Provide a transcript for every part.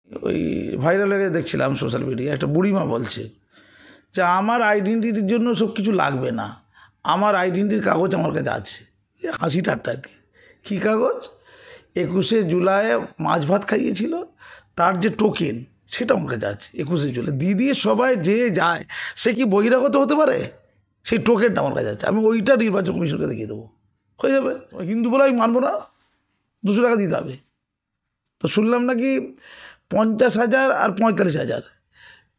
ওই ভাইরাল হয়ে দেখছিলাম সোশ্যাল মিডিয়ায় একটা বুড়িমা বলছে যে আমার আইডেন্টিটির জন্য সব কিছু লাগবে না, আমার আইডেন্টিটির কাগজ আমার কাছে আছে। হাসি ঠাট্টা আর কি। কী কাগজ? 21শে জুলাই মাছ ভাত খাইয়েছিল তার যে টোকেন সেটা আমার কাছে আছে। 21শে জুলাই দিদি সবাই যে যায় সে কি বহিরাগত হতে পারে? সেই টোকেনটা আমার কাছে আছে, আমি ওইটা নির্বাচন কমিশনকে দেখিয়ে দেবো, হয়ে যাবে। হিন্দু বলে আমি মানবো না, 200 টাকা দিতে হবে। তো শুনলাম নাকি 50,000 আর 45,000,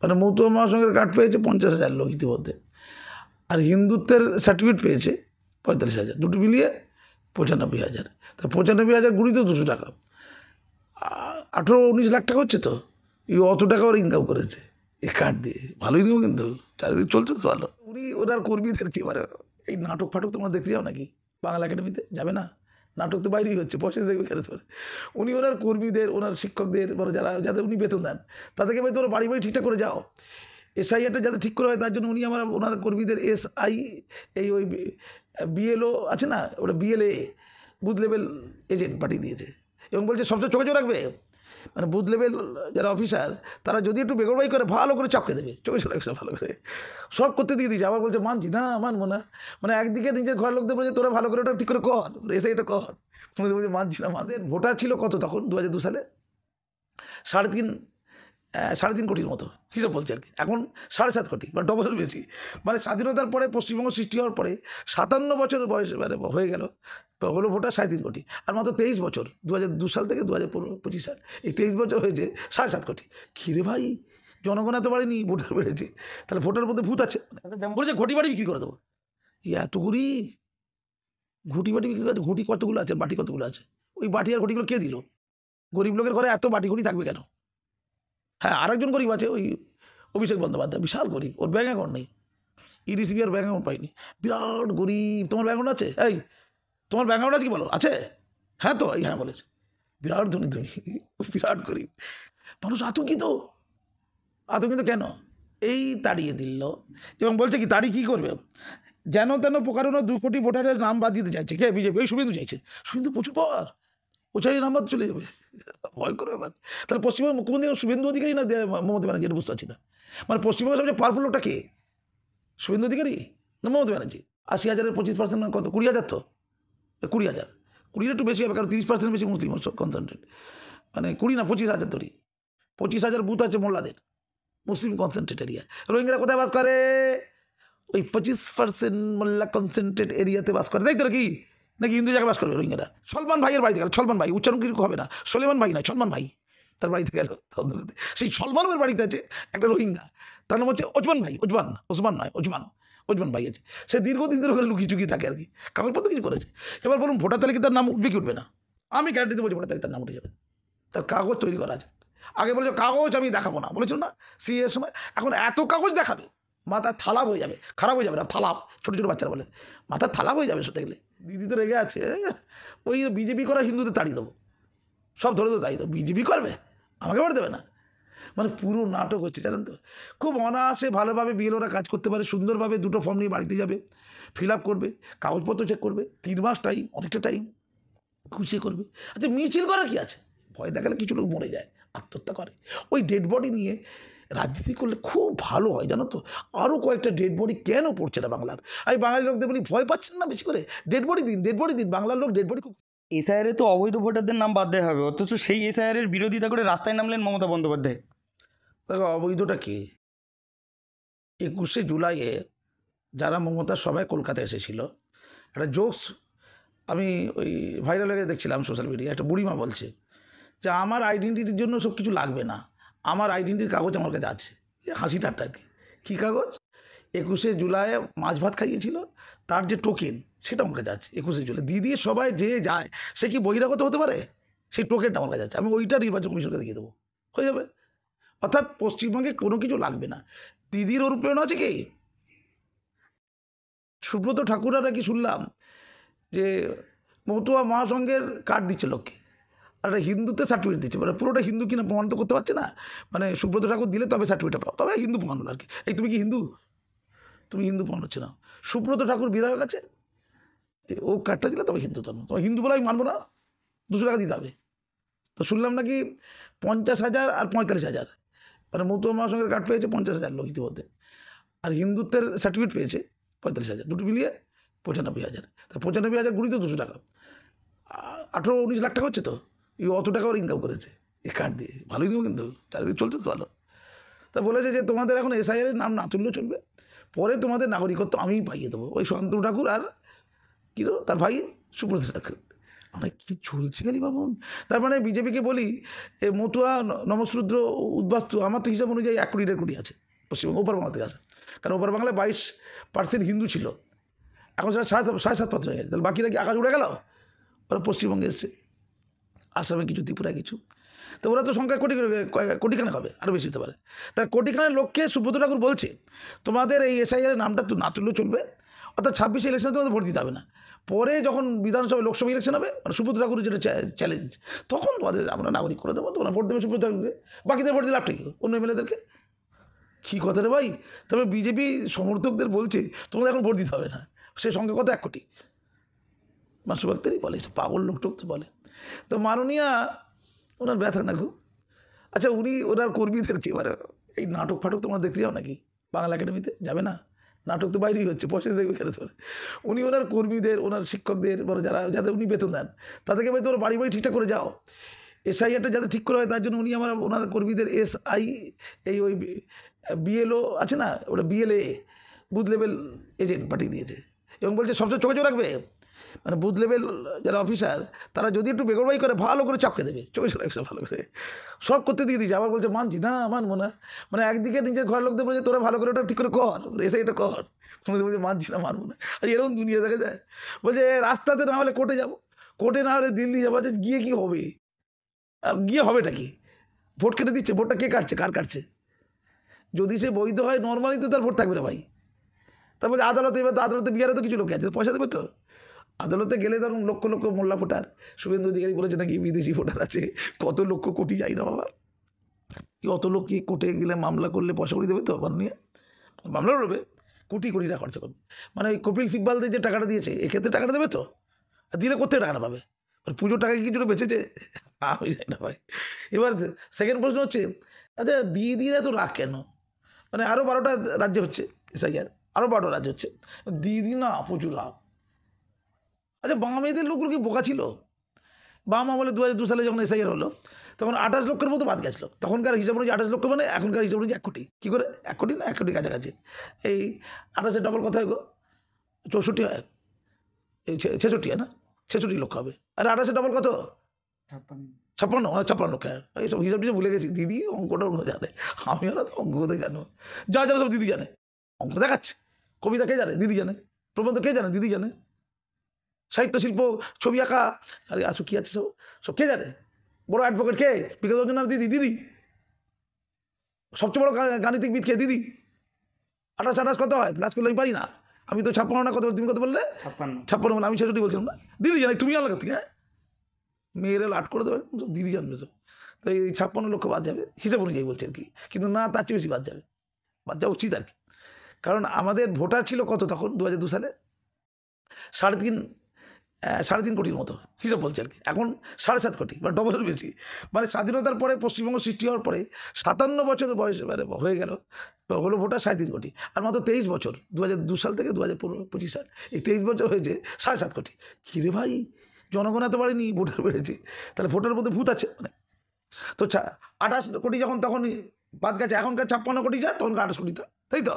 মানে মতুয়া মহাসংঘের কার্ড পেয়েছে 50,000 লোক ইতিমধ্যে, আর হিন্দুত্বের সার্টিফিকেট পেয়েছে 45,000, দুটো মিলিয়ে 95,000। তা 95,000 গুণি তো 200 টাকা, 18-19 লাখ টাকা হচ্ছে। তো এই অত টাকা ওরা ইনকাম করেছে এই কার্ড দিয়ে, ভালোই নিও কিন্তু চারিদিকে চলছে তো ভালো। উনি ওনার কর্মীদের কি মানে এই নাটক ফাটক তোমরা দেখতে যাও নাকি? বাংলা একাডেমিতে যাবে না? নাটক তো বাইরেই হচ্ছে, পয়সা দেখবে কেন ধরে। উনি ওনার কর্মীদের, ওনার শিক্ষকদের, মানে যাদের উনি বেতন দেন তাদেরকে বেতন বাড়ি বাড়ি ঠিকঠাক করে যাও। SIটা যাতে ঠিক করে হয় তার জন্য উনি ওনার কর্মীদের SI ওই BLO আছে না, ওটা BLA বুথ লেভেল এজেন্ট পাঠিয়ে দিয়েছে, এবং বলছে সবচেয়ে চোখে চোখ রাখবে। মানে বুথ লেভেল যারা অফিসার তারা যদি একটু বেগরবাই করে ভালো করে চাপকে দেবে, চোখে চোখ রাখবে ভালো করে, সব করতে দিয়ে দিয়েছে। আবার বলছে মানছি না, মানবো না। মানে একদিকে নিজের ঘরের লোকদের বলছে তোরা ভালো করে ওটা ঠিক করে কর, এটা কর, বলছে মানছি না। আমাদের ভোটার ছিল কত তখন 2002 সালে? 3.5 কোটির মতো হিসাব বলছে আর কি। এখন 7.5 কোটি, বা ডবলের বেশি। মানে স্বাধীনতার পরে পশ্চিমবঙ্গ সৃষ্টি হওয়ার পরে 57 বছর বয়স মানে হয়ে গেল, হলো ভোটার 3.5 কোটি। আর মাত্র 23 বছর, 2002 সাল থেকে 2025 সাল, এই 23 বছর হয়েছে 7.5 কোটি। খিরে ভাই, জনগণ এত বাড়েনি, ভোটার বেড়েছে। তাহলে ভোটার মধ্যে ভূত আছে। বলেছে ঘটি বাড়ি বিক্রি করে দেবো। এত গরিব, ঘুটি বাটি বিক্রি করে, ঘুটি কতগুলো আছে, বাটি কতগুলো আছে? ওই বাটি আর ঘটিগুলো কে দিল? গরিব লোকের ঘরে এত বাটি ঘুটি থাকবে কেন? হ্যাঁ, আরেকজন গরিব আছে, ওই অভিষেক বন্দ্যোপাধ্যায়, বিশাল গরিব, ওর ব্যাঙ্ক অ্যাকাউন্ট নেই, EDCB আর ব্যাঙ্ক অ্যাকাউন্ট পাইনি, বিরাট গরিব। তোমার ব্যাঙ্ক অ্যাকাউন্ট আছে? এই তোমার ব্যাঙ্ক অ্যাকাউন্ট আছে কি বলো? আছে? হ্যাঁ তো এই হ্যাঁ বলেছে, বিরাট ধনী তুমি, বিরাট গরিব। মানুষ আতঙ্কিত, আতঙ্কিত কেন? এই তাড়িয়ে দিল, এবং বলছে কি তাড়িয়ে কী করবে? যেন তেন প্রকারণে 2 কোটি ভোটারের নাম বাদ দিতে চাইছে কে? বিজেপি। ওই শুভেন্দু চাইছে, শুভেন্দু প্রচুর পাওয়ার, ও চাইলে নাম্বার চলে যাবে, ভয় করে ব্যাপার। তাহলে পশ্চিমবঙ্গের মুখ্যমন্ত্রী শুভেন্দু অধিকারী না মমতা ব্যানার্জি, এটা বুঝতে পারছি না। মানে পশ্চিমবঙ্গের সবচেয়ে পাওয়ারফুল লোকটা কে? শুভেন্দু অধিকারী না মমতা ব্যানার্জি? 80,000-এর 25% কত? 20,000 তো, 20,000, 20 একটু বেশি হবে, কারণ 30% বেশি মুসলিম কনসেন্ট্রেট। মানে 20 না 25,000 তৈরি, 25,000 বুথ আছে মোল্লাদের, মুসলিম কনসেন্ট্রেট এরিয়া। রোহিঙ্গারা কোথায় বাস করে? ওই 25% মোল্লা কনসেন্ট্রেট এরিয়াতে বাস করে, তাই তো নাকি? নাকি হিন্দু জায়গায় বাস করবে রোহিঙ্গারা? সলমান ভাইয়ের বাড়িতে গেল, সলমান ভাই, উচ্চারণ কিন্তু হবে না, সলেমান ভাই নয়, সলমান ভাই, তার বাড়িতে গেল, সেই সলমানের বাড়িতে আছে একটা রোহিঙ্গা, তার নাম হচ্ছে ওজমান ভাই, ওসমান নয়, ওজমান ভাই আছে। সে দীর্ঘদিন ধরে লুকিয়ে চুকিয়ে থাকে আর কি, কাগজপত্র কিছু করেছে। এবার বলুন ভোটার তালিকায় তার নাম উঠবে কি উঠবে না? আমি গ্যারান্টিতে বলছি ভোটার তালিকায় তার নাম উঠে যাবে, তার কাগজ তৈরি করা আছে। আগে বলেছে কাগজ আমি দেখাবো না, বলেছিল না CA সময়, এখন এত কাগজ দেখাবে মাথা থালাপ হয়ে যাবে, খারাপ হয়ে যাবে না, থালাপ, ছোটো ছোটো বাচ্চারা বলে মাথা থালাপ হয়ে যাবে। সত্যি গেলে দিদি তো রেগে আছে, ওই বিজেপি করা হিন্দুদের তাড়িয়ে দেবো, সব ধরে তো তাড়িয়ে দেবো, বিজেপি করবে আমাকে ভোট দেবে না। মানে পুরো নাটক হচ্ছে জানেন তো। খুব অনায়াসে ভালোভাবে BLOরা কাজ করতে পারে, সুন্দরভাবে 2টো ফর্ম নিয়ে বাড়িতে যাবে, ফিল আপ করবে, কাগজপত্র চেক করবে, 3 মাস টাইম, অনেকটা টাইম, খুশি করবে। আচ্ছা মিছিল করা কি আছে? ভয় দেখালে কিছু লোক মরে যায়, আত্মহত্যা করে। ওই ডেড বডি নিয়ে রাজনীতি করলে খুব ভালো হয় জানো তো। আরও কয়েকটা ডেড বডি কেন পড়ছে না বাংলার? আমি বাঙালি লোকদের বলি ভয় পাচ্ছেন না বেশি করে? ডেড বডি দিন, ডেড বডি দিন, বাংলার লোক ডেড বডি খুব। SIR-এ তো অবৈধ ভোটারদের নাম বাদ দেওয়া হবে, অথচ সেই SIR-এর বিরোধিতা করে রাস্তায় নামলেন মমতা বন্দ্যোপাধ্যায়। দেখো অবৈধটা কি? 21শে জুলাইয়ে যারা মমতার সবাই কলকাতায় এসেছিল, একটা জোকস আমি ওই ভাইরাল হয়ে দেখছিলাম সোশ্যাল মিডিয়ায়, একটা বুড়িমা বলছে যে আমার আইডেন্টিটির জন্য সব কিছু লাগবে না, আমার আইডেন্টিটির কাগজ আমার কাছে আছে। হাসি ঠাট্টা আর কি। কী কাগজ? 21শে জুলাই মাছ ভাত খাইয়েছিল তার যে টোকেন সেটা আমার কাছে আছে। 21শে জুলাই দিদি সবাই যে যায় সে কি বহিরাগত হতে পারে? সেই টোকেনটা আমার কাছে আছে, আমি ওইটা নির্বাচন কমিশনকে দেখিয়ে দেবো, হয়ে যাবে। অর্থাৎ পশ্চিমবঙ্গে কোনো কিছু লাগবে না। দিদির অনুপ্রেরণা আছে কি? সুব্রত ঠাকুররা নাকি শুনলাম যে মতুয়া মহাসংঘের কার্ড দিচ্ছে লোককে, আর একটা হিন্দুতে সার্টিফিকেট দিচ্ছে, মানে পুরোটা হিন্দু কিনা প্রমাণ তো করতে পারছে না। মানে সুব্রত ঠাকুর দিলে তবে সার্টিফিকেটটা পাও, তবে হিন্দু প্রমাণ হলো আর কি। এই তুমি কি হিন্দু? তুমি হিন্দু প্রমাণ হচ্ছে না। সুব্রত ঠাকুর বিধায়ক আছে, ও কার্ডটা দিলে তবে হিন্দু, তোমার হিন্দু বলে আমি মানবো না, 200 টাকা দিতে হবে। তো শুনলাম নাকি 50,000 আর 45,000, মানে মতুয়া মহাসংঘের কার্ড পেয়েছে 50,000 লোক ইতিমধ্যে, আর হিন্দুত্বের সার্টিফিকেট পেয়েছে 45,000, দুটো মিলিয়ে 95,000। তা 95,000 গুণিত 200 টাকা, 18-19 লাখ টাকা হচ্ছে। তো এই অত টাকা ওর ইনকাম করেছে এই কার্ড দিয়ে, ভালোই নিও কিন্তু চারিদিকে চলছে তো ভালো। তা বলেছে যে তোমাদের এখন এসআইআরের নাম না তুললেও চলবে, পরে তোমাদের নাগরিকত্ব আমিই পাইয়ে দেবো। ওই শান্তনু ঠাকুর আর কিরো তার ভাই সুব্রত ঠাকুর, আমরা কী চলছে খালি ভাবুন। তার মানে বিজেপিকে বলি এ মতুয়া নমশূদ্র উদ্বাস্তু, আমার তো হিসাব অনুযায়ী 1 কোটি 1.5 কোটি আছে পশ্চিমবঙ্গ ওপার বাংলা থেকে আসা, কারণ ওপার বাংলায় 22% হিন্দু ছিল, এখন সেটা 7.5% হয়ে গেছে। তাহলে বাকিরা কি আকাশ উড়ে গেল? ওরা পশ্চিমবঙ্গে এসছে, আসামে কিছু, ত্রিপুরায় কিছু, তো ওরা তো সংখ্যা কোটিখানেক হবে, আরও বেশি হতে পারে। তার কোটিখানের লোককে সুব্রত ঠাকুর বলছে তোমাদের এই এসআইআরের নামটা তো না তুললেও চলবে, অর্থাৎ 26 ইলেকশনে তোমাদের ভোট দিতে হবে না, পরে যখন বিধানসভা লোকসভা ইলেকশন হবে, মানে সুব্রত ঠাকুরের যেটা চ্যালেঞ্জ, তখন তোমাদের আমরা নাগরিক করে দেবো, তোমরা ভোট দেবে সুব্রত ঠাকুরকে, বাকিদের ভোট দিলে লাভটা কি অন্য এমএলএদেরকে? কী কথা রে ভাই। তবে বিজেপি সমর্থকদের বলছে তোমাদের এখন ভোট দিতে হবে না, সে সংখ্যা কত 1 কোটি, মাসুবাক্তারই বলে, পাগল লোকটোক তো বলে। তো মাননীয়া ওনার ব্যথা না খুব। আচ্ছা, উনি ওনার কর্মীদেরকে এবারে এই নাটক ফাটক তোমরা দেখতে যাও নাকি? বাংলা একাডেমিতে যাবে না, নাটক তো বাইরেই হচ্ছে, পয়সা দেখবে খেলে ধরে। উনি ওনার কর্মীদের, ওনার শিক্ষকদের, মানে যাদের উনি বেতন দেন, তাদেরকে বেতন বাড়ি বাড়ি ঠিকঠাক করে যাও, এসআইআরটা যাতে ঠিক করে হয় তার জন্য উনি ওনার কর্মীদের ওই বিএলও আছে না, ওটা বিএলএ, বুথ লেভেল এজেন্ট পাঠিয়ে দিয়েছে, এবং বলছে সবচেয়ে চোখে চোখ রাখবে, মানে বুথ লেভেল যারা অফিসার তারা যদি একটু বেগরবাই করে ভালো করে চাপকে দেবে, চোখে চোখ রাখবে ভালো করে, সব করতে দিয়ে দিয়েছে। আবার বলছে মানছি না, মানবো না, মানে একদিকে নিজের ঘরের লোকদের বলছে তোরা ভালো করে ওটা ঠিক করে কর, এসে এটা কর, বলছে মানছি না, মানবো না। আর এরকম দুনিয়া দেখা যায়। বলছে রাস্তাতে না হলে কোর্টে যাবো, কোর্টে না হলে দিল্লি যাবো। গিয়ে কী হবে, গিয়ে হবেটা কি? ভোট কেটে দিচ্ছে, ভোটটা কে কাটছে, কার কাটছে? যদি সে বৈধ হয় নর্মালি তো তার ভোট থাকবে না ভাই। তারপরে আদালতে, এবার তো আদালতে বিহারে তো কিছু লোক আছে, পয়সা দেবে তো। আদালতে গেলে ধরুন লক্ষ লক্ষ মোল্লা ভোটার, শুভেন্দু অধিকারী বলেছে নাকি বিদেশি ভোটার আছে, কত লক্ষ কোটি যাই না বাবা, কি অত লোক কি কোর্টে গেলে মামলা করলে পয়সা করি দেবে তো, নিয়ে মামলা করবে, কোটি কোটি টাকা খরচা করবে। মানে ওই কপিল সিব্বালদের যে টাকাটা দিয়েছে এক্ষেত্রে টাকাটা দেবে তো, আর দিলে কোথায় টাকাটা পাবে? আর পুজোর টাকা কি কিছুটা বেঁচেছে? আমি যাই না ভাই। এবার সেকেন্ড প্রশ্ন হচ্ছে, আচ্ছা দিয়ে তো রাখ কেন? মানে আরও 12টা রাজ্য হচ্ছে এসআইআর, আরও 12টা রাজ্য হচ্ছে, দিদি না প্রচুর রাগ। আচ্ছা বামেদের লোকগুলো কি বোকা ছিল? বাম আমলে 2002 সালে যখন এসআইআর হলো তখন 28 লক্ষের মতো বাদ গেছিলো, তখনকার হিসাব অনুযায়ী 28 লক্ষ, মানে এখনকার হিসাব অনুযায়ী 1 কোটি। কী করে 1 কোটি না 1 কোটি কাছাকাছি। এই 28-এর ডবল কত হয় গো? 64 হয়, এই 66 হয় না, 66 লক্ষ হবে। আর 28-এর ডবল কত? 56 লক্ষ। এইসব হিসাব টিসাব ভুলে গেছি, দিদি অঙ্কটা জানে, আমি ওরা তো অঙ্ক কোথায় জানো, যা জানো সব দিদি জানে। অঙ্ক দেখাচ্ছে, কবিতা কে জানে? দিদি জানে। প্রবন্ধ কে জানে? দিদি জানে। সাহিত্য শিল্প, ছবি আঁকা, আরে আসো কী আছে সব কে জানে? বড় অ্যাডভোকেট কে? বিকাশ রঞ্জনার দিদি। সবচেয়ে বড় গাণিতিকবিদ কে? দিদি। 28 কত হয়? প্লাস করলে আমি পারি না, আমি তো 56 না, কত তুমি কত বললে? 56 বলে, আমি 66 বলছিলাম না। দিদি জানে, তুমি জানো থেকে? হ্যাঁ, মেয়েরা লাট করে দেবে, দিদি জানবে সব। তো এই 56 লক্ষ বাদ যাবে হিসাব অনুযায়ী বলছে আর কি, কিন্তু না তার চেয়ে বেশি বাদ যাওয়া উচিত আর কি। কারণ আমাদের ভোটার ছিল কত তখন 2002 সালে? 3.5 কোটির মতো হিসাব বলছে আর কি, এখন 7.5 কোটি, বা ডবলের বেশি। মানে স্বাধীনতার পরে পশ্চিমবঙ্গ সৃষ্টি হওয়ার পরে 57 বছরের বয়স হয়ে গেল, হলো ভোটার 3.5 কোটি, আর মাত্র 23 বছর 2002 সাল থেকে 2025 সাল, এই 23 বছর হয়েছে 7.5 কোটি। কী রে ভাই, জনগণ এত বাড়েনি, ভোটার বেড়েছে, তাহলে ভোটার মধ্যে ভূত আছে মানে। তো 28 কোটি যখন তখন বাদ গেছে, এখনকার 56 কোটি যা, তখনকার 28 কোটি তা, তাই তো?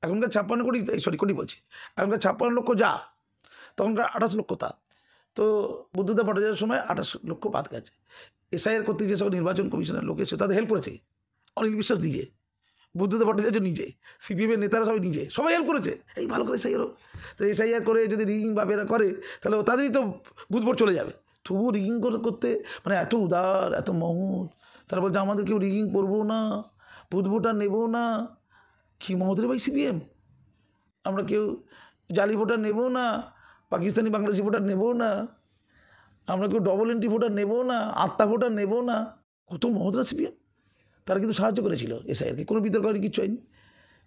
এখনকার 56 কোটি, কোটি বলছি, এখনকার 56 লক্ষ যা, তখনকার 28 লক্ষ তা। তো বুদ্ধদেব ভট্টাচার্যের সময় 28 লক্ষ বাদ গেছে। এসআইআর করতে যে সব নির্বাচন কমিশনের লোক এসে তাদের হেল্প করেছে, অনিল বিশ্বাস নিজে, বুদ্ধদেব ভট্টাচার্য নিজে, সিপিএমের নেতারা সবাই হেল্প করেছে এই ভালো করে এসআইআরও। তো এসআইআর করে যদি রিগিং বা বেরা করে তাহলে তাদেরই তো বুথ ভোট চলে যাবে। তবুও রিগিং করতে মানে এত উদার, এত মহৎ, তারা বলছে আমাদের কেউ রিগিং করবো না, বুথ ভোট আর নেবো না। কী মহতের ভাই সিপিএম, আমরা কেউ জালি ভোটার নেবো না, পাকিস্তানি বাংলাদেশি ভোটার নেবো না, আমরা কেউ ডবল এন্ট্রি ভোটার নেবো না, আত্মা ভোটার নেবো না। কত মহৎরা সিপিএম, তারা কিন্তু সাহায্য করেছিল এসআইআরকে, কোনো বিতর্ক হয়নি, কিচ্ছু হয়নি,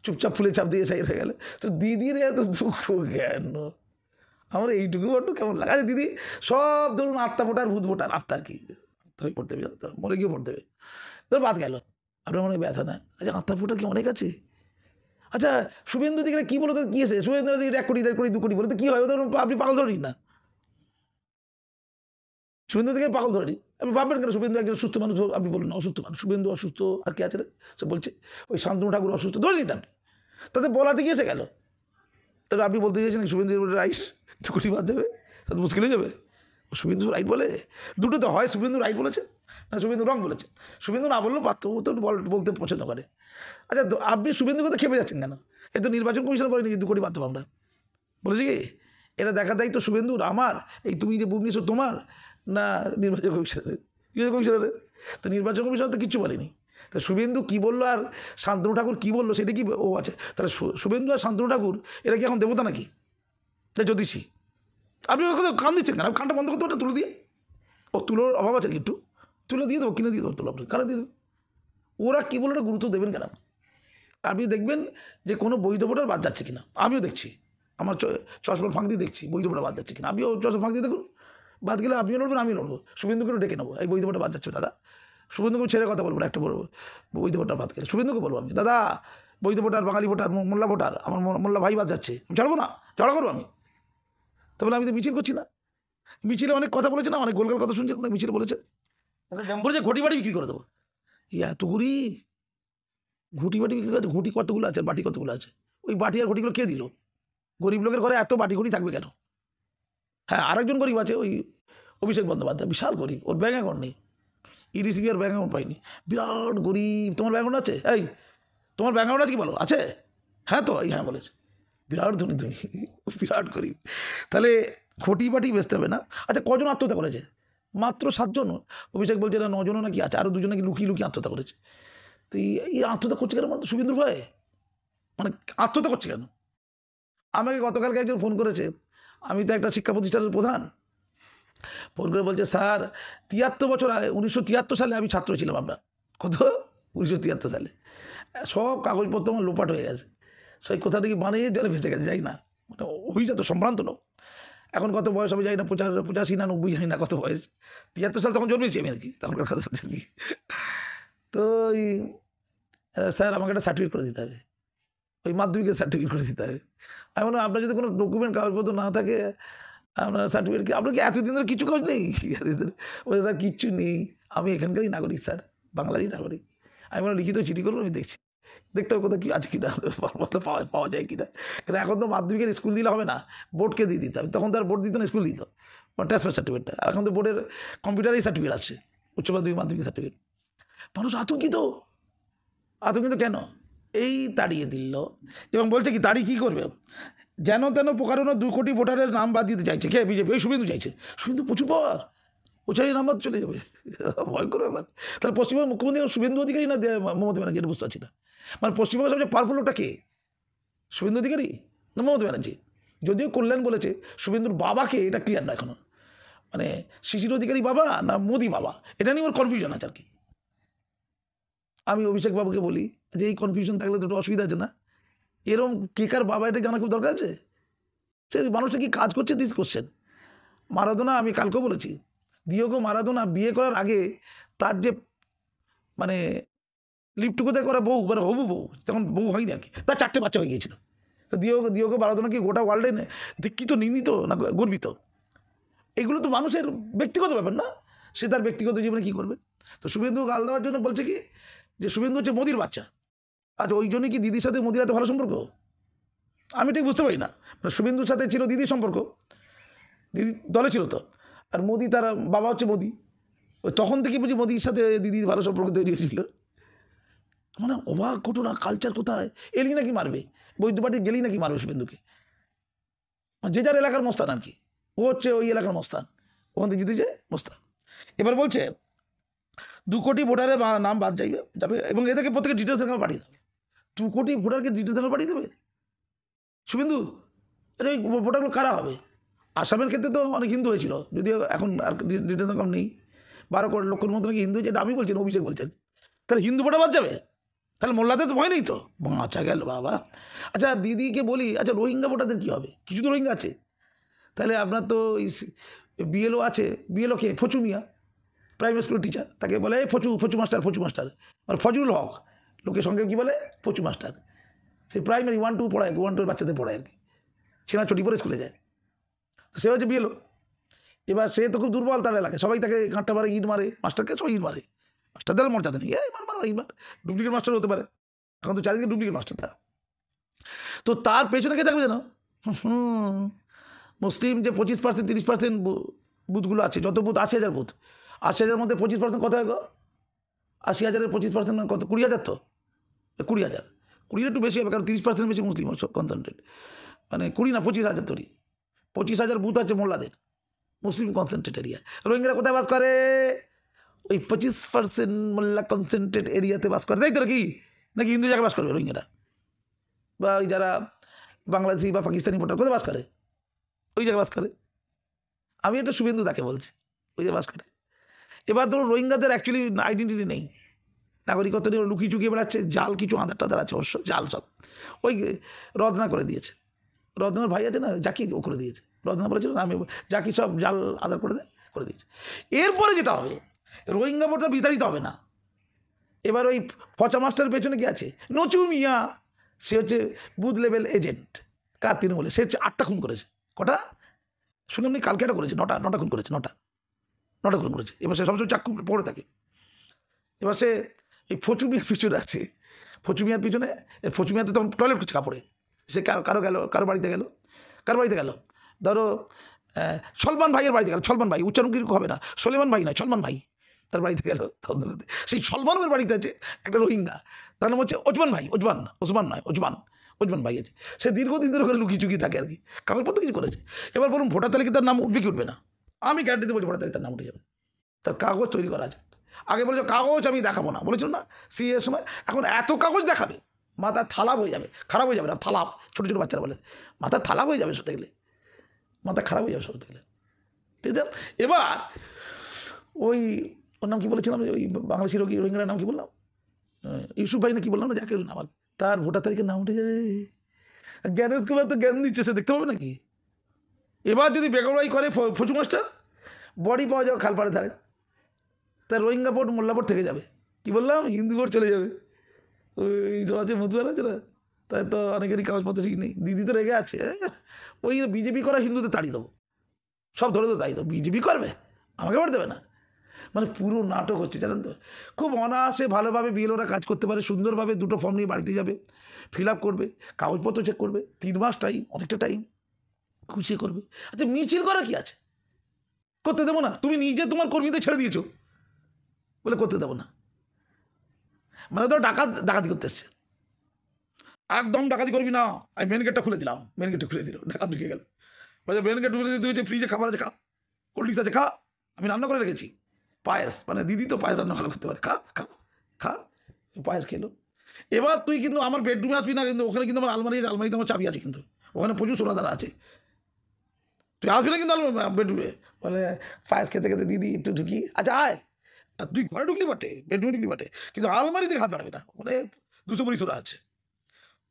চুপচাপ ফুলে চাপ দিয়ে এসআইআর হয়ে গেলে। তো দিদির এত দুঃখ কেন? আমার এইটুকু বড্ড কেমন লাগে। আচ্ছা দিদি সব ধরুন আত্মা ভোটার, ভূত ভোটার, আত্মা আর কি, তবে ভোট দেবে, জানো তো, মরে গিয়ে ভোট দেবে। তোর বাদ গেল, আপনার মনে ব্যথা না। আচ্ছা আত্মার ভোটার কি অনেক আছে? আচ্ছা শুভেন্দু দিকে কী বলো, তো কী আছে? শুভেন্দু দিকে 1 কোটি 1.5 কোটি 2 কোটি বলে তো কী হয়? ওদের আপনি পাগল ধরেন না, শুভেন্দু থেকে পাগল ধরে নিন। আপনি ভাববেন কেন শুভেন্দু একজন সুস্থ মানুষ? আপনি বলুন অসুস্থ মানুষ, শুভেন্দু অসুস্থ, আর কে আছে রে? সে বলছে ওই শান্তনু ঠাকুর অসুস্থ, ধরে নিন আপনি, তাতে বলাতে গিয়ে এসে গেল। তবে আপনি বলতে চাইছেন শুভেন্দু রাইট 2 কোটি বাদ যাবে, তাতে মুশকিল হয়ে যাবে। শুভেন্দু রাইট বলে, দুটো তো হয়, শুভেন্দু রাইট বলেছে না শুভেন্দু রং বলেছে। শুভেন্দু না বললেও পারত, ও তো বলতে পছন্দ করে। আচ্ছা তো আপনি শুভেন্দুকে তো খেপে যাচ্ছেন কেন? এ তো নির্বাচন কমিশন বলেনি 2 কোটি বাদ দেবো আমরা, বলেছি কি? এটা দেখা দায়িত্ব শুভেন্দুর, আমার, এই তুমি যে ভুবনেশ্বর তোমার, না নির্বাচন কমিশনের? তো নির্বাচন কমিশন তো কিচ্ছু বলেনি। তা শুভেন্দু কী বললো আর শান্তনু ঠাকুর কী বললো সেটা কি ও আছে? তাহলে শুভেন্দু আর শান্তনু ঠাকুর এরা কি এখন দেবতা নাকি? তাই জ্যোতিষী? আপনি ওর কথা কান দিচ্ছেন কেন? কানটা বন্ধ করতে ওটা তুলে দিয়ে, ও তুলোর অভাব আছে একটু, তুলে দিয়ে দেবো, কিনে দিয়ে দেবো তুলো, আপনি কানে দিয়ে দেবো। ওরা কী বলে ওটা গুরুত্ব দেবেন কেন? আপনি দেখবেন যে কোনো বৈধ ভোটার বাদ যাচ্ছে কিনা, আমিও দেখছি, আমার চশমার ফাঁক দিয়ে দেখছি বৈধ ভোটার বাদ যাচ্ছে কিনা। আপনিও চশমার ফাঁক দিয়ে দেখুন, বাদ গেলে আপনিও লড়বেন, আমিও লড়বো, শুভেন্দুকে ডেকে নেবো, এই বৈধ ভোটার বাদ যাচ্ছে দাদা। শুভেন্দুকে ছেড়ে কথা বলবো না, একটা বলবো বৈধ ভোটার বাদ গেলে শুভেন্দুকে বলবো আমি, দাদা বৈধ ভোটার, বাঙালি ভোটার, মোল্লা ভোটার, আমার মোল্লা ভাই বাদ যাচ্ছে, আমি ছাড়বো না, ঝগড়া করবো আমি। তো বলে আমি তো মিছিল করছি না, মিছিলে অনেক কথা বলেছে না, অনেক গোলগাল কথা শুনছে, অনেক মিছিলে বলেছে, বলেছে ঘটি বাড়ি বিক্রি করে দেবো। এত গরিব, ঘুটি বাটি বিক্রি করে, ঘুটি কতগুলো আছে, বাটি কতগুলো আছে? ওই বাটি আর ঘটিগুলো কে দিল? গরিব লোকের ঘরে এত বাটি ঘটি থাকবে কেন? হ্যাঁ আরেকজন গরিব আছে, ওই অভিষেক বন্দ্যোপাধ্যায়, বিশাল গরিব, ওর ব্যাঙ্ক অ্যাকাউন্ট নেই, ইডিসিবি আর ব্যাঙ্ক অ্যাকাউন্ট পাইনি, বিরাট গরিব। তোমার ব্যাঙ্ক অ্যাকাউন্ট আছে? এই তোমার ব্যাঙ্ক অ্যাকাউন্ট আছে কি বলো? আছে? হ্যাঁ তো এই হ্যাঁ বলেছে, বিরাট ধনী তুমি, বিরাট গরিব। তাহলে ঘটি বাটি বেচতে হবে না। আচ্ছা কজন আত্মহত্যা করেছে? মাত্র 7 জন। অভিষেক বলছে না 9 জনও নাকি আছে, আরও 2 জন নাকি লুকিয়ে লুকিয়ে আত্মহত্যা করেছে। তো এই আত্মহত্যা করছে কেন? মানে শুভেন্দুর ভয়ে, মানে আত্মহত্যা করছে কেন? আমাকে গতকালকে একজন ফোন করেছে, আমি তো একটা শিক্ষা প্রতিষ্ঠানের প্রধান, ফোন করে বলছে স্যার 73 বছর আগে 1973 সালে আমি ছাত্র ছিলাম। আমরা কত? 1973 সালে সব কাগজপত্র আমার লোপাট হয়ে গেছে, সেই কোথা থেকে বানিয়ে জলে ভেসে গেছে, যাই না, মানে অভিজাত সম্ভ্রান্ত লোক। এখন কত বয়স হবে যাই না, 85 না 90 জানি না কত বয়স। 73 সাল তখন জন্মেছি আমি আর কি, তখনকার কথা বলছি আর কি। তো স্যার আমাকে একটা সার্টিফিকেট করে দিতে হবে, ওই মাধ্যমিকের সার্টিফিকেট করে দিতে হবে। আমি বললাম আপনার যদি কোনো ডকুমেন্ট কাগজপত্র না থাকে, আপনার সার্টিফিকেট কি, আপনার কি এতদিন ধরে কিছু কাজ নেই? বলে স্যার কিচ্ছু নেই, আমি এখানকারই নাগরিক স্যার, বাংলারই নাগরিক। আমি বললাম লিখিত চিঠি করবো, আমি দেখছি, দেখতে হবে কোথাও কি আছে কিনা, পাওয়া যায় কিনা। কারণ এখন তো মাধ্যমিকের স্কুল দিলে হবে না, বোর্ডকে দিয়ে দিতে হবে, তখন তো আর বোর্ড দিত না, স্কুল দিত, ট্রান্সফার সার্টিফিকেটটা। আর এখন তো বোর্ডের কম্পিউটারেই সার্টিফিকেট আছে, উচ্চ মাধ্যমিক মাধ্যমিক সার্টিফিকেট। মানুষ আতঙ্কিত, আতঙ্কিত কেন? এই তাড়িয়ে দিল, এবং বলছে কি তাড়িয়ে কী করবে, যেন তেন প্রকারণ 2 কোটি ভোটারের নাম বাদ দিতে চাইছে। কে? বিজেপি। ওই শুভেন্দু চাইছে, শুভেন্দু প্রচুর পাওয়ার, ও চাই নাম বাদ চলে যাবে, ভয় করে ব্যাপার। তাহলে পশ্চিমবঙ্গের মুখ্যমন্ত্রী শুভেন্দু অধিকারী না মমতা ব্যানার্জি, এটা বুঝতে পারছি না। মানে পশ্চিমবঙ্গের সবচেয়ে পাওয়ারফুল লোকটা কে, শুভেন্দু অধিকারী না মমতা ব্যানার্জি? যদিও কল্যাণ বলেছে শুভেন্দুর বাবাকে, এটা ক্লিয়ার না এখনো, মানে শিশির অধিকারী বাবা না মোদি বাবা, এটা নিয়ে ওর কনফিউশন আছে আর কি। আমি অভিষেক বাবুকে বলি যে এই কনফিউশন থাকলে তো একটু অসুবিধা আছে না? এরম কে কার বাবা, এটা জানা খুব দরকার আছে। সে মানুষটা কি কাজ করছে দিস কোশ্চেন। মারাদোনা, আমি কালকেও বলেছি, দিয়েগো মারাদোনা বিয়ে করার আগে তার যে মানে লিভ টুগেদার করা বউ, মানে হবু বউ, তখন বউ হয়নি আর কি, তার 4টে বাচ্চা হয়ে গিয়েছিল। তো দিয়েগো মারাদোনা কি গোটা ওয়ার্ল্ডে দীক্ষিত, নিন্দিত না গর্বিত? এগুলো তো মানুষের ব্যক্তিগত ব্যাপার না, সে তার ব্যক্তিগত জীবনে কী করবে। তো শুভেন্দু গাল দেওয়ার জন্য বলছে কি যে শুভেন্দু হচ্ছে মোদির বাচ্চা, আর ওই জন্যই কি দিদির সাথে মোদির এত ভালো সম্পর্ক? আমি ঠিক বুঝতে পারি না। মানে শুভেন্দুর সাথে ছিল দিদির সম্পর্ক, দিদি দলে ছিল তো, আর মোদি তার বাবা হচ্ছে মোদি, ওই তখন থেকে বুঝি মোদির সাথে দিদির ভালো সম্পর্ক তৈরি হয়েছিল। মানে অবাক ঘটনা, কালচার কোথায়? এলি নাকি মারবে, বৈদ্য পার্টি গেলেই নাকি মারবে শুভেন্দুকে, যে যার এলাকার মস্তান আর কি। ও হচ্ছে ওই এলাকার মস্তান, ওখান থেকে জিতেছে মস্তান। এবার বলছে 2 কোটি ভোটারের নাম বাদ যাবে, এবং এদেরকে প্রত্যেকে ডিটেলস নাম্বার পাঠিয়ে দেবে। 2 কোটি ভোটারকে ডিটেলস নাম্বার পাঠিয়ে দেবে শুভেন্দু। আচ্ছা এই ভোটারগুলো কারা হবে? আসামের ক্ষেত্রে তো অনেক হিন্দু হয়েছিল, যদিও এখন আর ডিটেলস কম নেই, 12 লক্ষের মতো নাকি হিন্দু হয়েছে, এটা আমি বলছি না, অভিষেক বলছেন। তাহলে হিন্দু ভোটার বাদ যাবে, তাহলে মোল্লাদের তো ভয় নেই তো। আচ্ছা গেল বাবা। আচ্ছা দিদিকে বলি, আচ্ছা রোহিঙ্গা ভোটারদের কী হবে? কিছু তো রোহিঙ্গা আছে, তাহলে আপনার তো বিএলও আছে, বিএলও কে? ফচু মিয়া, প্রাইমারি স্কুলের টিচার, তাকে বলে ফচু মাস্টার মানে ফজলুল হক, লোকের সঙ্গে কী বলে ফচু মাস্টার। সে প্রাইমারি 1-2 পড়ায়, 1-2 বাচ্চাদের পড়ায় আর কি, ছেনা চটি পরে স্কুলে যায়। তো সে হচ্ছে বিএলও। এবার সে তো খুব দুর্বল তার এলাকায়, সবাই তাকে ঘাঁটটা মারে, ইট মারে, মাস্টারকে সবাই ইট মারে, মাস্টারদের মর্যাদা নেই, এই মার ইট মার, ডুপ্লিকেট মাস্টার হতে পারে, এখন তো চারিদিকে ডুপ্লিকেট মাস্টারটা। তো তার পেছনে কে থাকবে যেন মুসলিম যে 25% 30% বুথগুলো আছে, যত বুথ 80,000 বুথ, 80,000 মধ্যে 25% কত হয় গো? 80,000-এর 25% কত? 20,000 তো, 20,000, 20 একটু বেশি হবে, কারণ 30% বেশি মুসলিম কনসেন্ট্রেট, মানে 20 না 25,000 তৈরি, 25,000 বুথ আছে মোল্লাদের, মুসলিম কনসেন্ট্রেট এরিয়া। রোহিঙ্গারা কোথায় বাস করে? ওই 25% মোল্লা কনসেন্ট্রেট এরিয়াতে বাস করে, তাই তো নাকি হিন্দু জায়গায় বাস করবে রোহিঙ্গারা? বা ওই যারা বাংলাদেশি বা পাকিস্তানি ভোটার কোথায় বাস করে? ওই জায়গায় বাস করে। আমি একটা শুভেন্দু তাকে বলছি, ওই জায়গায় বাস করে। এবার ধরো রোহিঙ্গাদের অ্যাকচুয়ালি আইডেন্টিটি নেই, নাগরিকত্ব নিয়ে লুকিয়ে চুকিয়ে বেড়াচ্ছে, জাল কিছু আধার টাধার আছে অবশ্য, জাল সব। ওই রদনা করে দিয়েছে, রদনার ভাই আছে না জাকি, ও করে দিয়েছে। রদনা বলেছিল না, আমি জাকি সব জাল আধার করে দিয়েছে। এরপরে যেটা হবে, রোহিঙ্গা ভোটার বিতাড়িত হবে না। এবার ওই পচা মাস্টারের পেছনে কি আছে? নচু মিয়া, সে হচ্ছে বুথ লেভেল এজেন্ট, কার তৃণমূলে, সে হচ্ছে 8টা খুন করেছে। কটা শুনে আপনি? কালকে একটা করেছে, 9টা খুন করেছে, 9টা খুন করেছে। এবার সে সবসময় চাকু পড়ে থাকে। এবার সে এই ফচু মিয়ার পিছনে আছে, ফচু মিয়ার পিছনে, ফচু মিয়া তো তখন টয়লেট করছে কাপড়ে, সে কারো বাড়িতে গেল, ধরো সলমান ভাইয়ের বাড়িতে গেল, সলমান ভাই উচ্চারণ কিন্তু হবে না, সলেমান ভাই নয়, সলমান ভাই, তার বাড়িতে গেল, সেই সলমানের বাড়িতে আছে একটা রোহিঙ্গা, তার নাম হচ্ছে ওসমান ভাই আছে। সে দীর্ঘদিন ধরে ওখানে লুকিয়ে চুকিয়ে থাকে আর কি, কাগজপত্র কিছু করেছে। এবার বলুন ভোটার তালিকা তার নাম উঠবে কি উঠবে না? আমি গ্যারান্টিতে বলছি ভোটার তালিকা তার নাম উঠে যাবে, তার কাগজ তৈরি করা আছে। আগে বলেছিল কাগজ আমি দেখাবো না, বলেছিল না সিএর সময়, এখন এত কাগজ দেখাবে মাথার থালাপ হয়ে যাবে, খারাপ হয়ে যাবে না, থালাপ, ছোটো ছোটো বাচ্চারা বলেন মাথার থালাপ হয়ে যাবে, সত্যি গেলে মাথা খারাপ হয়ে যাবে সত্যি গেলে, ঠিক আছে। এবার ওই ওর নাম কী বলেছিলাম, ওই বাংলাদেশি রোহিঙ্গার নাম কী বললাম, ইউসুফ ভাই না কি বললাম না, যাকে আমার, তার ভোটার তালিকার নাম উঠে যাবে। জ্ঞানের কুমার তো জ্ঞান দিচ্ছে, সে দেখতে পাবে নাকি? এবার যদি বেগরবাই করে ফচু মাস্টার, বডি পাওয়া যাবে খালপাড়ে ধারে, তার রোহিঙ্গা ভোট মোল্লা ভোট থেকে যাবে, কি বললাম, হিন্দু ভোট চলে যাবে। ওই আছে মধুয়ার আছে না, তাই তো অনেকেরই কাগজপত্র ঠিক নেই, দিদি তো রেগে আছে, ওই বিজেপি করা হিন্দুদের তাড়িয়ে দেবো, সব ধরে তো তাড়িয়ে দেবো, বিজেপি করবে আমাকে ভোট দেবে না, মানে পুরো নাটক হচ্ছে জানেন তো। খুব অনায়াসে ভালোভাবে বিএলওরা কাজ করতে পারে, সুন্দরভাবে 2টো ফর্ম নিয়ে বাড়িতে যাবে, ফিল আপ করবে, কাগজপত্র চেক করবে, 3 মাস টাইম, অনেকটা টাইম, খুশি করবে। আচ্ছা মিছিল করা কি আছে? করতে দেবো না? তুমি নিজে তোমার কর্মীদের ছেড়ে দিয়েছো বলে করতে দেবো না, মানে তো ডাকাতি করতে এসছে, একদম ডাকাতি করবি না, আমি মেন গেটটা খুলে দিলাম, মেন গেটটা খুলে দিল, ডাকাত ঢুকে গেল, বলছে মেন গেট খুলে দিতে ফ্রিজে খাবার আছে খা, কোল্ড ড্রিঙ্কস আছে খা, আমি রান্না করে রেখেছি পায়েস, মানে দিদি তো পায়েস রান্না ভালো করতে পারে, খা পায়েস খেলো। এবার তুই কিন্তু আমার বেডরুমে আসবি না, কিন্তু ওখানে কিন্তু আমার আলমারিতে আমার চাবি আছে, কিন্তু ওখানে প্রচুর সোনাদানা আছে, তুই আসবি না কিন্তু বেডরুমে, বলে পায়েস খেতে খেতে দিদি একটু ঢুকি, আচ্ছা আয়, আর তুই ঘরে ঢুকলি বটে, বেডরুমে ঢুকলি বটে, কিন্তু আলমারি থেকে হাত বাড়াবি না, ওখানে 200 বড়ি সোনা আছে,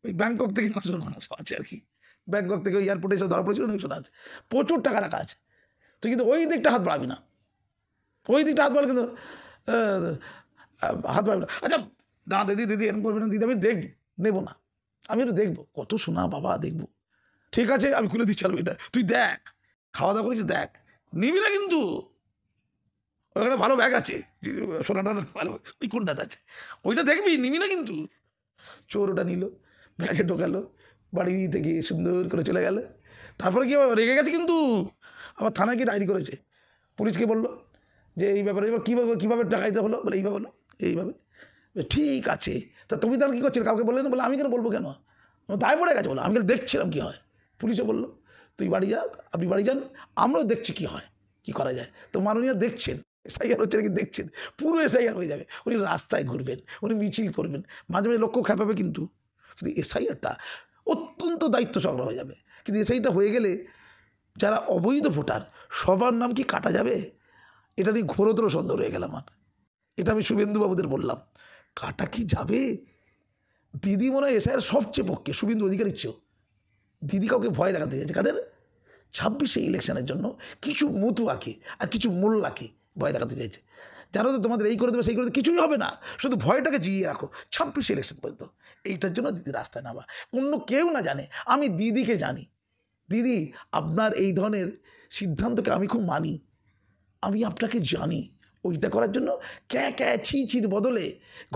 ওই ব্যাংকক থেকে সোনা আছে আর কি, ব্যাংকক থেকে ওই এয়ারপোর্টে এসে ধরা পড়েছিল, অনেক সোনা আছে, প্রচুর টাকা রাখা আছে, তুই কিন্তু ওই দিকটা হাত বাড়াবি না, ওই দিকটা হাত বাড়ালে কিন্তু হাত বাড়াবি না। আচ্ছা না দিদি এরকম করবে না, দিদি আমি দেখবো, নেবো না, আমি একটু দেখবো কত সোনা বাবা, দেখবো, ঠিক আছে আমি খুলে দিচ্ছি এটা, তুই দেখ, খাওয়া দাওয়া করেছিস দেখ, নিবি না কিন্তু, ওখানে ভালো ব্যাগ আছে, সোনাটা ভালো, ওই কোন দাদা আছে, ওইটা দেখবি, নিবি না কিন্তু। চোর ওটা নিল, ব্যাগে ঢোকালো, বাড়ি থেকে সুন্দর করে চলে গেল, তারপরে কি রেগে গেছে কিন্তু, আবার থানায় কি ডায়েরি করেছে, পুলিশকে বললো যে এই ব্যাপারে, এবার কীভাবে ডাকাইতে হলো, বলে এইভাবে, ঠিক আছে, তা তুমি তাহলে কী করছিলে, কাউকে বললে না, বলে আমি কেন বলবো, কেন আমার দায় পড়ে গেছে, বলো আমি দেখছিলাম কী হয়, পুলিশও বললো তুই বাড়ি যা, আপনি বাড়ি যান, আমরাও দেখছি কী হয়, কী করা যায়, তো মাননীয় দেখছেন, এসআইআর হচ্ছে নাকি দেখছেন, পুরো এসআইআর হয়ে যাবে, উনি রাস্তায় ঘুরবেন, উনি মিছিল করবেন, মাঝে মাঝে লক্ষ্য খেপাবে, কিন্তু এসআইআরটা অত্যন্ত দায়িত্ব সংগ্রহ হয়ে যাবে, কিন্তু এসআইটা হয়ে গেলে যারা অবৈধ ভোটার সবার নাম কি কাটা যাবে, এটা নিয়ে ঘোরতর সন্দেহ রয়ে গেল আমার, এটা আমি শুভেন্দুবাবুদের বললাম, কাটা কি যাবে? দিদি মনে হয় এসআইআর সবচেয়ে পক্ষে, শুভেন্দু অধিকারীর চেয়েও, দিদি কাউকে ভয় দেখাতে চাইছে, কাদের 26-এ ইলেকশনের জন্য কিছু মতুয়াকে আর কিছু মোল্লাকে ভয় দেখাতে চাইছে। জানো তো তোমাদের এই করে দেবে সেই করে দেবে, কিছুই হবে না, শুধু ভয়টাকে জিইয়ে রাখো 26 ইলেকশন পর্যন্ত। এইটার জন্য দিদি রাস্তায় নামা, অন্য কেউ না জানে, আমি দিদিকে জানি। দিদি আপনার এই ধরনের সিদ্ধান্তকে আমি খুব মানি, আমি আপনাকে জানি। ওইটা করার জন্য ছির বদলে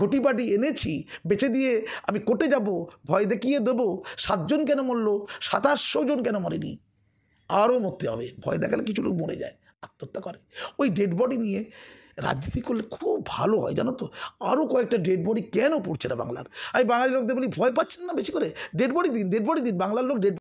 ঘটিবাটি এনেছি, বেছে দিয়ে আমি কোর্টে যাব, ভয় দেখিয়ে দেবো 7 জন কেন মরলো, 2700 জন কেন মরেনি, আরও মরতে হবে। ভয় দেখালে কিছু লোক মরে যায়, আত্মহত্যা করে। ওই ডেড বডি নিয়ে রাজনীতি করলে খুব ভালো হয়, জানো তো। আরও কয়েকটা ডেড বডি কেন পড়ছে না বাংলার? আমি বাঙালি লোকদের বলি, ভয় পাচ্ছেন না বেশি করে, ডেড বডি দিন, ডেড বডি দিন। বাংলার লোক ডেড